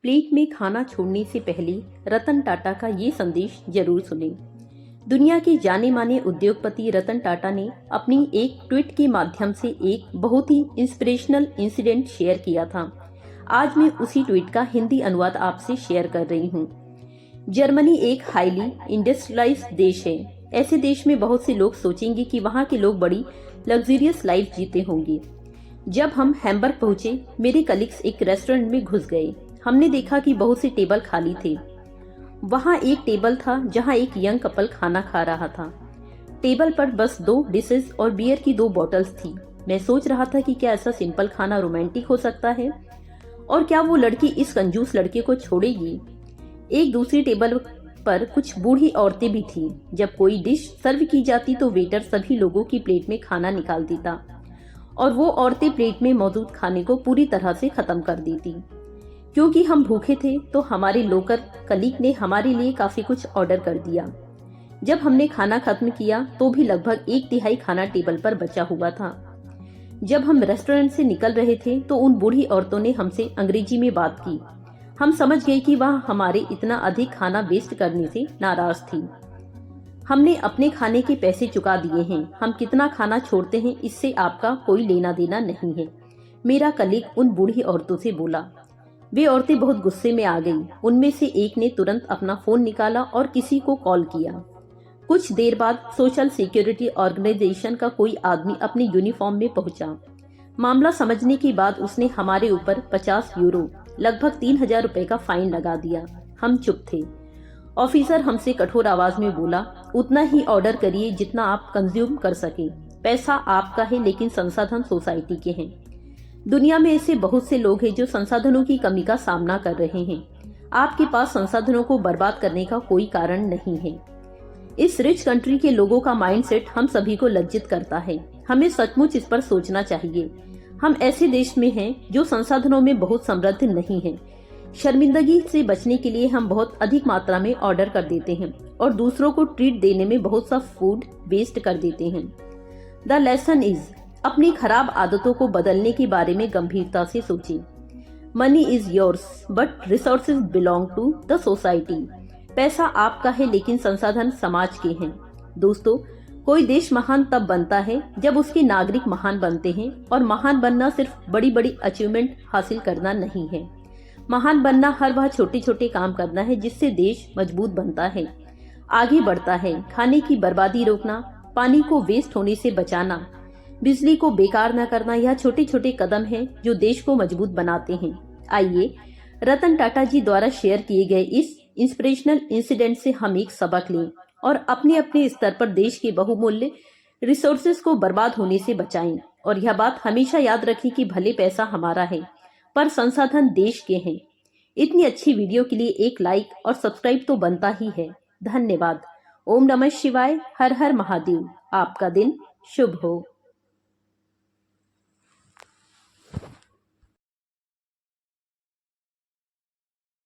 Plate में खाना छोड़ने से पहले रतन टाटा का ये संदेश जरूर सुनें। दुनिया के जाने माने उद्योगपति रतन टाटा ने अपनी एक ट्वीट के माध्यम से एक बहुत ही इंस्पिरेशनल इंसिडेंट शेयर किया था। आज मैं उसी ट्वीट का हिंदी अनुवाद आपसे शेयर कर रही हूँ। जर्मनी एक हाईली इंडस्ट्रियलाइज्ड देश है। ऐसे देश में बहुत से लोग सोचेंगे कि वहाँ के लोग बड़ी लग्जरियस लाइफ जीते होंगे। जब हम हैम्बर्ग पहुंचे, मेरे कलीग्स एक रेस्टोरेंट में घुस गए। हमने देखा कि बहुत से टेबल खाली थे। वहाँ एक टेबल था जहाँ एक यंग कपल खाना खा रहा था। टेबल पर बस 2 डिशेस और बियर की 2 बॉटल्स थी। मैं सोच रहा था कि क्या ऐसा सिंपल खाना रोमांटिक हो सकता है और क्या वो लड़की इस कंजूस लड़के को छोड़ेगी। एक दूसरी टेबल पर कुछ बूढ़ी औरतें भी थीं। जब कोई डिश सर्व की जाती तो वेटर सभी लोगों की प्लेट में खाना निकाल देता और वो औरतें प्लेट में मौजूद खाने को पूरी तरह से खत्म कर देती। क्योंकि हम भूखे थे तो हमारे लोकल कलीग ने हमारे लिए काफी कुछ ऑर्डर कर दिया। जब हमने खाना खत्म किया तो भी लगभग 1/3 खाना टेबल पर बचा हुआ था। जब हम रेस्टोरेंट से निकल रहे थे तो उन बूढ़ी औरतों ने हमसे अंग्रेजी में बात की। हम समझ गए कि वह हमारे इतना अधिक खाना वेस्ट करने से नाराज थी। हमने अपने खाने के पैसे चुका दिए हैं। हम कितना खाना छोड़ते हैं इससे आपका कोई लेना देना नहीं है, मेरा कलीग उन बूढ़ी औरतों से बोला। वे औरतें बहुत गुस्से में आ गईं। उनमें से एक ने तुरंत अपना फोन निकाला और किसी को कॉल किया। कुछ देर बाद सोशल सिक्योरिटी ऑर्गेनाइजेशन का कोई आदमी अपने यूनिफॉर्म में पहुंचा। मामला समझने के बाद उसने हमारे ऊपर 50 यूरो लगभग 3000 रुपए का फाइन लगा दिया। हम चुप थे। ऑफिसर हमसे कठोर आवाज में बोला, उतना ही ऑर्डर करिए जितना आप कंज्यूम कर सके। पैसा आपका है लेकिन संसाधन सोसाइटी के हैं। दुनिया में ऐसे बहुत से लोग हैं जो संसाधनों की कमी का सामना कर रहे हैं। आपके पास संसाधनों को बर्बाद करने का कोई कारण नहीं है। इस रिच कंट्री के लोगों का माइंडसेट हम सभी को लज्जित करता है। हमें सचमुच इस पर सोचना चाहिए। हम ऐसे देश में हैं जो संसाधनों में बहुत समृद्ध नहीं है। शर्मिंदगी से बचने के लिए हम बहुत अधिक मात्रा में ऑर्डर कर देते हैं और दूसरों को ट्रीट देने में बहुत सा फूड वेस्ट कर देते हैं। द लेसन इज, अपनी खराब आदतों को बदलने के बारे में गंभीरता से सोचें। Money is yours but resources belong to the society. पैसा आपका है लेकिन संसाधन समाज के हैं। दोस्तों, कोई देश महान तब बनता है जब उसके नागरिक महान बनते हैं और महान बनना सिर्फ बड़ी बड़ी अचीवमेंट हासिल करना नहीं है। महान बनना हर वह छोटे छोटे काम करना है जिससे देश मजबूत बनता है, आगे बढ़ता है। खाने की बर्बादी रोकना, पानी को वेस्ट होने से बचाना, बिजली को बेकार न करना, यह छोटे छोटे कदम हैं जो देश को मजबूत बनाते हैं। आइए रतन टाटा जी द्वारा शेयर किए गए इस इंस्पिरेशनल इंसिडेंट से हम एक सबक लें और अपने अपने स्तर पर देश के बहुमूल्य रिसोर्सेज को बर्बाद होने से बचाएं। और यह बात हमेशा याद रखें कि भले पैसा हमारा है पर संसाधन देश के हैं। इतनी अच्छी वीडियो के लिए एक लाइक और सब्सक्राइब तो बनता ही है। धन्यवाद। ओम नमः शिवाय। हर हर महादेव। आपका दिन शुभ हो।